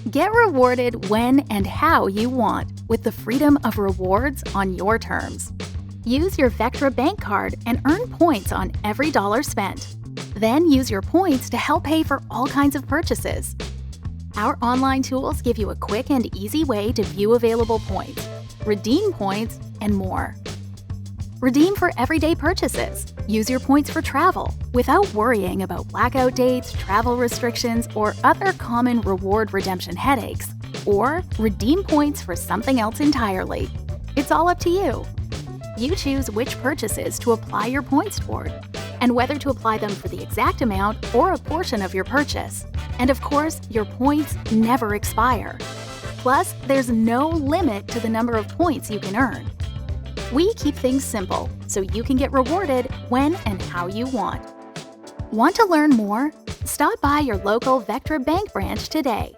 Get rewarded when and how you want with the freedom of rewards on your terms. Use your Vectra Bank card and earn points on every dollar spent. Then use your points to help pay for all kinds of purchases. Our online tools give you a quick and easy way to view available points, redeem points, and more. Redeem for everyday purchases. Use your points for travel without worrying about blackout dates, travel restrictions, or other common reward redemption headaches. Or redeem points for something else entirely. It's all up to you. You choose which purchases to apply your points toward, and whether to apply them for the exact amount or a portion of your purchase. And of course, your points never expire. Plus, there's no limit to the number of points you can earn. We keep things simple so you can get rewarded when and how you want. Want to learn more? Stop by your local Vectra Bank branch today.